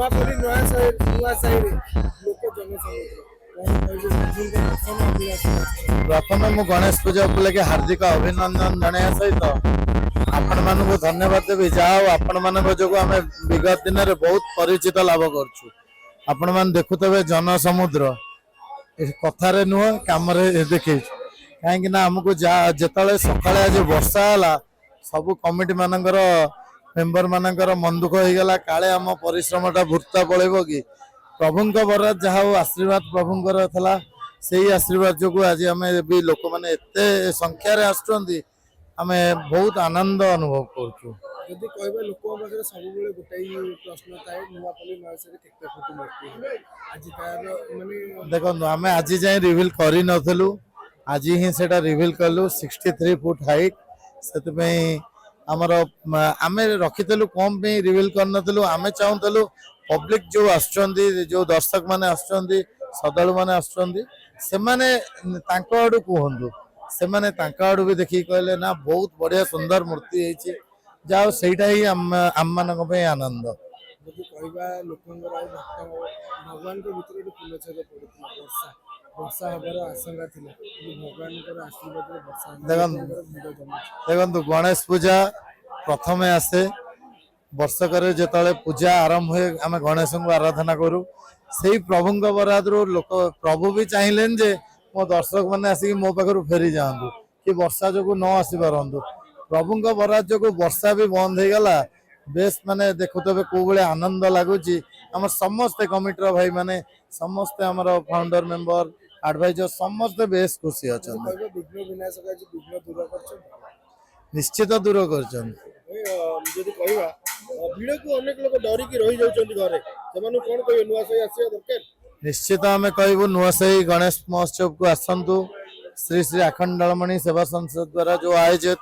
नुआपल्ली नुआ साही लोक जनसमुद्र प्रथम मु गणेश पूजा उपलक्षे हार्दिक अभिनंदन जनाया सहित आपण मानक धन्यवाद देवी जहाँ आपण मान जो आम विगत दिन में बहुत परिचित लाभ करुँ आपण मैंने देखुवे जनसमुद्र कथार नुह कम देखे कहीं आमको जिते सका आज वर्षा है सबू कमिटी मानकर मेंबर मानकर मन दुख हो गला काले आम परिश्रमटा भूता पड़ेब कि प्रभुंक बरात जहाँ आशीर्वाद प्रभुंकर था से आशीर्वाद जो आज आम भी लोक मैंने एत संख्यार आसुँच आम बहुत आनंद अनुभव करुँ जदि कहबे लोक पाखे सब गोटाई प्रश्न थाए नुआपल्ली नयासाही केते फुट मूर्ति आज तार माने देखो आम आज जाए रिविल कर नथिलु आज ही सेटा रिविल कलु 63 फुट हाइट से आमर आम रखीलु कम पे रिविल कर आम चाहूलु पब्लिक जो आसुँच जो दर्शक मैंने आसुँच श्रद्धालु मैंने आसुँच से आड़ू कहतु से आड़ू भी देखिए कहले ना बहुत बढ़िया सुंदर मूर्ति है जाओ सहीटा ही आम मानक आनंद जदि कहबा लोकंगर भगवान के भितर एक फूलछेद पड़ुଥିଲା वर्षा वर्षा हबार आशंका थिला भगवान आशीर्वाद वर्षा देखो गणेश पूजा प्रथम आसे वर्षक जिते पूजा आरंभ हुए आम गणेश को आराधना करूँ से प्रभु बराद लोक प्रभु भी चाहिए जे मो दर्शक मैंने आसिक मो पाखु फेरी जातु कि वर्षा जो न आसी पारतु प्रभु बराद जो वर्षा भी बंद हो गला बेस माने देखुवे कौ भाई आनंद लगुच आम समस्ते कमिटर भाई माने समस्ते आमर फाउंडर मेंबर एडवाइजर समस्ते बेस खुशी अच्छा विघ्न विनाशक आज विघ्न दूर कर निश्चित दूर कर जदि कहबा भिड़ को अनेक लोग डरिकी रही जाउछन्ती घरे सेमानु कोन कहबे नुआसाही आसीया दरकार निश्चित आम कहूँ नुआसाही गणेश महोत्सव को आसतु श्री श्री आखंडलमणि सेवा संसद द्वारा जो आयोजित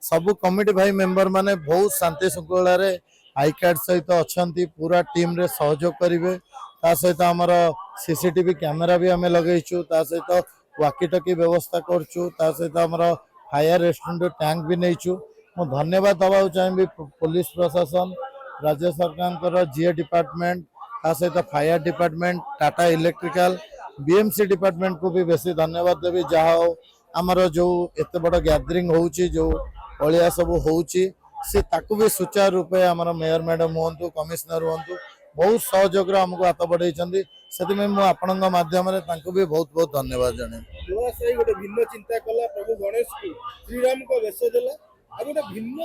सबू कमिटी भाई मेंबर माने बहुत शांति श्रृंखला आई कार्ड सहित अच्छा पूरा टीम रे सहयोग करेंगे सहित आमर सीसीटीवी कैमेरा भी आम लगेचु सहित वाकी टकी व्यवस्था करचु सहित आमर फायर रेस्टोरेंट टैंक भी नहींचु मु धन्यवाद दवा चाहिए पुलिस प्रशासन राज्य सरकार जीए डिपार्टमेंट सहित fire department Tata electrical BMC department को भी बेसी धन्यवाद देवी जहाँ आमर जो एत बड़ गैदरिंग होउची जो अलिया सब होउची से ताकू भी सुचारू रूपे आमर मेयर मैडम हूँ कमिश्नर हूँ बहुत सहयोग आमको हाथ बढ़ाई से आपण माध्यम भी बहुत बहुत धन्यवाद जन नुआसाही गोटे भिन्न चिंता कला प्रभु गणेश को श्रीराम को वेश देला आ गोटे भिन्न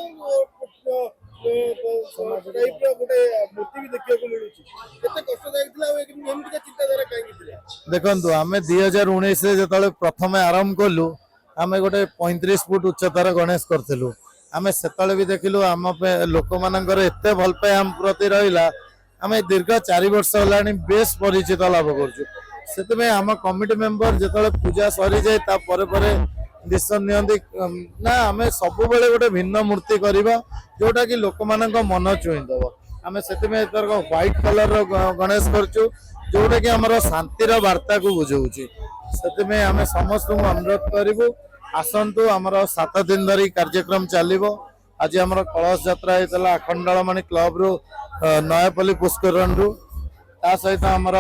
टाइप गोटे मूर्ति भी देखा मिलूँ केते कष्टदायक थिला एमती चिंताधारा कहीं देखु आम 2019 जो प्रथम आरंभ कलु आम गोटे 35 फुट उच्चतार गणेश करूँ आम से भी देखिलु आम लोक मानकर एत भल पाए आम प्रति रहा आम दीर्घ 4 वर्ष है बेस परिचित लाभ कर आम कमिटी मेंबर जो पूजा सरी जाए डिसीजन नियंती ना आम सब बेले गोटे भिन्न मूर्ति करवा जोटा कि लोक मान मन छुईदब आम से व्हाइट कलर गणेश करूँ जोटा कि आमर शांतिर वार्ता को बुझाऊँ से आम समस्त अनुरोध करूँ आसतु आमर 7 दिन धरी कार्यक्रम चलो आज आमर कलश यात्रा होता आखंडलमणि क्लब रु नयापल्ली पुष्करण रु सहित आमर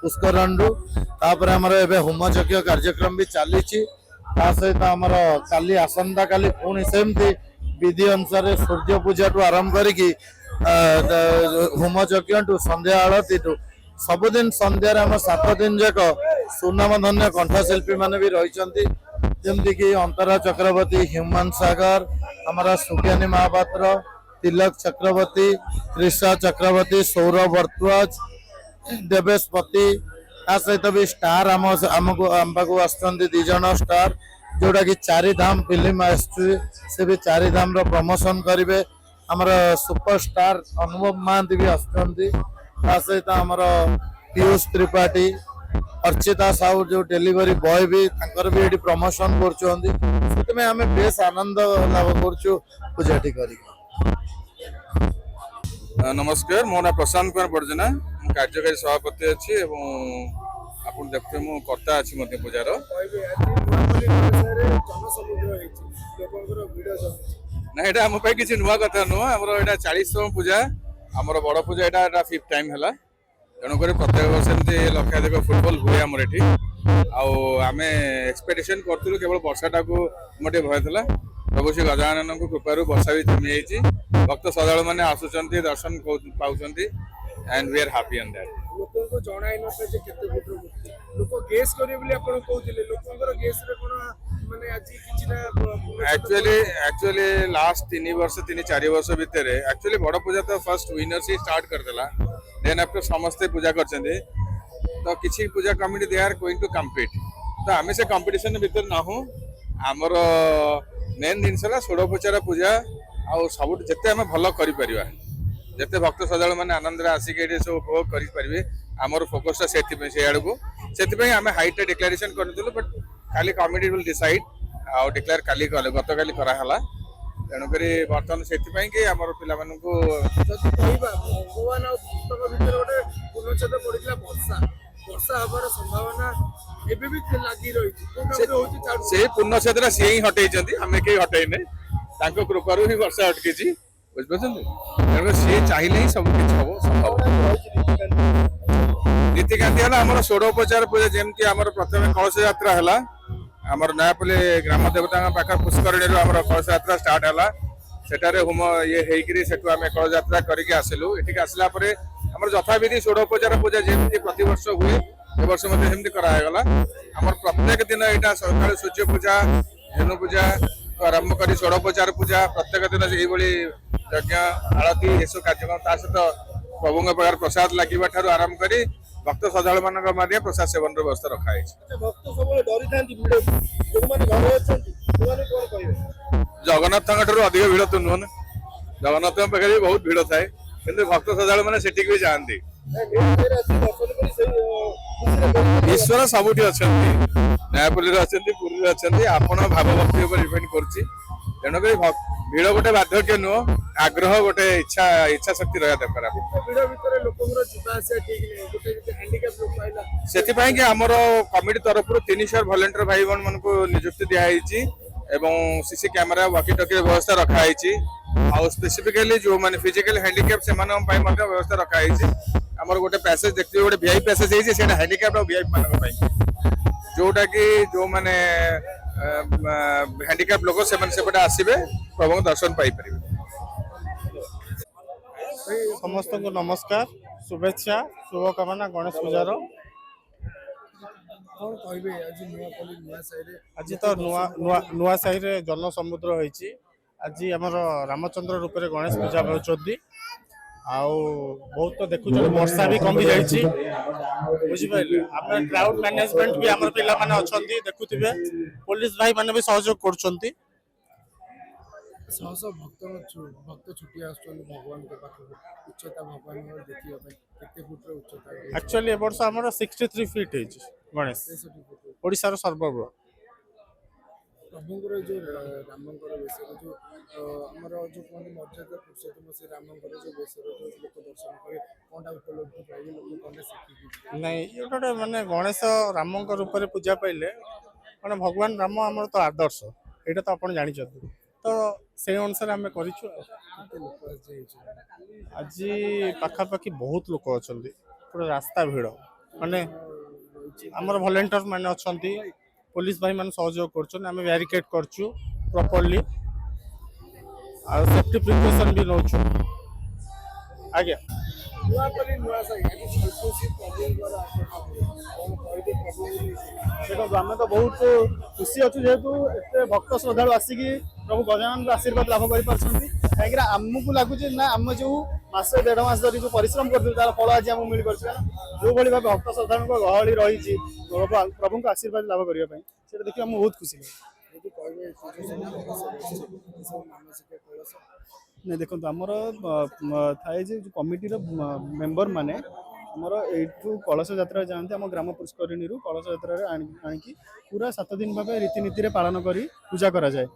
पुष्करण रु तापर आमर एबे होम यज्ञ कार्यक्रम भी चली सहित आमर काली आसंता काली पुणी सेमती विधि अनुसार सूर्य पूजा टू आरंभ करी होम यज्ञ टू संध्या आरती टू सबुदिन संध्यार आम 7 दिन जाक सुनाम धन्य कंठशिल्पी माने भी रही जमती कि अंतरा चक्रवर्ती ह्यूमान सागर हमारा सुज्ञानी महापात्र तिलक चक्रवर्ती त्रिषा चक्रवर्ती सौरभ भरद्वाज देवेशपति सहित भी स्टार आमको आसुँच 2 जन स्टार जोटा कि 4 धाम फिल्म से भी 4 धाम रो प्रमोशन करेंगे आमर सुपरस्टार अनुभव महांती भी आसुँच सहित आमर पीयूष त्रिपाठी अर्चिता साहू जो डिलीवरी बॉय भी भी ये प्रमोशन कर आम बेस आनंद लाभ कर पूजाटी कर नमस्कार मो ना प्रशांत कुमार बर्जना कार्यकारी सभापति अच्छी आप देखते मु कर्ता अच्छी पूजार ना यहाँ आम किसी नुआ कथा नुह आमर यहाँ 40तम पूजा ଆମର ବଡ଼ ପୂଜା ଏଇଟା 5th ଟାଇମ୍ ହେଲା। ତେଣୁକରି ପ୍ରତ୍ୟେକ ବର୍ଷ ଏମିତି ଲକ୍ଷାଧିକ ଫୁଟବଲ ହୁଏ ଆମର ଏଠି। ଆଉ ଆମେ ଏକ୍ସପେକ୍ଟେସନ୍ କରିଥିଲୁ କେବଳ ବର୍ଷାଟାକୁ ଆମର ଟିକେ ଭୟ ଥିଲା। ପ୍ରଭୁ ଶ୍ରୀ ଗଜାନନଙ୍କ କୃପାରୁ ବର୍ଷା ବି ଥମି ଯାଇଛି। ଭକ୍ତ ଶ୍ରଦ୍ଧାଳୁ ମାନେ ଆସୁଛନ୍ତି, ଦର୍ଶନ ପାଉଛନ୍ତି and we are happy on that. ଲୋକଙ୍କୁ ଜଣାଇ ନଥାଏ ଯେ କେତେ ଫୁଟର ମୂର୍ତ୍ତି, ଲୋକ ଗେସ୍ କରିବେ ବୋଲି ଆପଣ କହୁଥିଲେ। ଲୋକଙ୍କର ଗେସ୍ରେ କ'ଣ ମାନେ ଆଜି କିଛି ନା एक्चुअली लास्ट 3-4 वर्ष भितर एक्चुअली बड़ पूजा तो फर्स्ट विनर से स्टार्ट करदेला। देन आफ्टर समस्ते पूजा करछन्ते तो किसी puja committee they are going to compete. तो आमे से कंपटीशन भीतर ना हो। आमर मेन जिनसला षोड़ोपचार पूजा आ सब जिते आम भल कर जिते भक्त श्रद्धालु मैंने आनंद आसिक सब उपभोग करेंगे आमर फोकसटा से आड़ को से आम हाइट डिक्लेरेशन करूँ बट खाली कमिटी विल डिसाइड आ डिक्लेयर काली गत काली कराला। तेणुक बर्तमान से आम पे ଯଦି କହିବା ଭଗବାନ ଆଉ ଭକ୍ତଙ୍କ ଭିତରେ ଗୋଟେ ପୂର୍ଣ୍ଣଚ୍ଛେଦ ପଡିଥିଲା ବର୍ଷା ହବାର ସମ୍ଭାବନା ଏବେ ବି ଲାଗି ରହିଛି। से पूर्णछेद सी ही हटई आम कहीं हटईने कृपारू ही वर्षा अटकी बुझे। तेणु सी चाहिए ही सब किसी हम संभव। नीतिकांति है आम षोड़ोपचार पूजा जमी आम प्रथम कलश यात्रा है आमर नयापल्ली ग्राम देवता पाख पुष्करणी कलश यात्रा स्टार्ट है। सेठारे होम ये होकरी सेठू आम कलश यात्रा करके आसिलु। एठिक आसला आम यथाविधि षोड़ोपचार पूजा जमी प्रति वर्ष हुए ए वर्ष मत करागला। आम प्रत्येक दिन यहाँ सकाल सूर्य पूजा धेनु पूजा आरंभ कर षोड़ोपचार पूजा प्रत्येक दिन यज्ञ आरती ये सब कार्यक्रम सहित प्रभु प्रकार प्रसाद लगे आरंभ कर भक्त श्रद्धालु मान प्रसाद सेवन व्यवस्था रखाई। ଭକ୍ତ ସବୁବେଳେ ଡରିଥାନ୍ତି ଭିଡ, ଯୋଉମାନେ ଘରେ ଅଛନ୍ତି ସେମାନେ କଣ କହିବେ? जगन्नाथ अधिक भिड़ तो नुह ना, जगन्नाथ पाखे बहुत भिड़ थाए कि भक्त श्रद्धालु मैंने सेठी भी जाती। ईश्वर सबुठी अच्छा नयापल्ली अच्छा पुरी अच्छा आपण भाव भक्ति डिपेंड कर। तेणुक भिड़ गोटे बाध्यक्य नुह, आग्रह गोटे इच्छा शक्ति रहा दरकार। से आमर कमिटी तरफ 300 वॉलंटियर भाई बहन मान को नियुक्ति दिखाई एवं सीसी कैमेरा वाकी टकी व्यवस्था रखाई। स्पेसिफिकली जो माने फिजिकल हैंडिकैप से व्यवस्था रखाई। आमर गोटे पैसेज देखते गोटे वीआईपी पैसेज है हैंडिकैप और वीआईपी मान जोटा कि जो माने हैंडिकैप लोक से आसबे प्रभु दर्शन पाई परिबे। समस्त को नमस्कार, शुभेच्छा, शुभकामना गणेश पूजार। आज तो नुआ साही रे जन समुद्र होइछि। आज आमर रामचंद्र रूप में गणेश पूजा होती आउ बहुत तो देखुच वर्षा भी कमी जाइछि बुझिपारे। आम क्राउड मैनेजमेंट भी आम पिला माने अछंती देखुथिबे, पुलिस भाई माने भी सहयोग करछंती। भक्त छुट्टी आसुछन भगवान के पाखु उच्चता भगवान देखियो पे केते फुट उच्चता। एक्चुअली ए वर्ष हमर 63 फीट है गणेश ओडिसा रो सर्वबृहत। प्रभुंकर जो रामंकर बेसर जो आमर जो कहते मर्यादा पुरुषोत्तम से रामंकर जो बेसर जो लोक दर्शन करे कोनटा उपलब्धि पाइले लोक कोने शिखि नहीं ये गोटे माने गणेश रामंकर रूप में पूजा पाइले माने भगवान राम आमर तो आदर्श एटा तो आपण जानि छथि। तो से अनुसार आम कर आज पाखापाखि बहुत लोक अच्छा पूरा रास्ता भिड़ माने आमर वॉलंटियर माने अच्छा पुलिस भाई मान सहयोग कर बैरिकेड करछु प्रॉपर्ली आ सेफ्टी प्रिकॉशन भी नौछु। आगे देखो आम तो बहुत खुशी अच्छु जेहेतु एत भक्त श्रद्धालु आसिक प्रभु गजानन आशीर्वाद लाभ कर कहीं आमको लगुच ना आम जो मसे 1.5 मास धरी जो परिश्रम कर तार फल आज आमको मिल पार्छ जो भाई भाव भक्त श्रद्धालु गहली रही प्रभु को आशीर्वाद लाभ करने से देखिए आम बहुत खुशी नहीं। देखो आमर थाए जो कमिटी मेंबर माने आमर एठू कलश यात्रा जाते आम ग्राम पुष्करिणी कलश यात्रा आनिकी पूरा 7 दिन भाव रीतिनीति पालन कर पूजा करा जाए।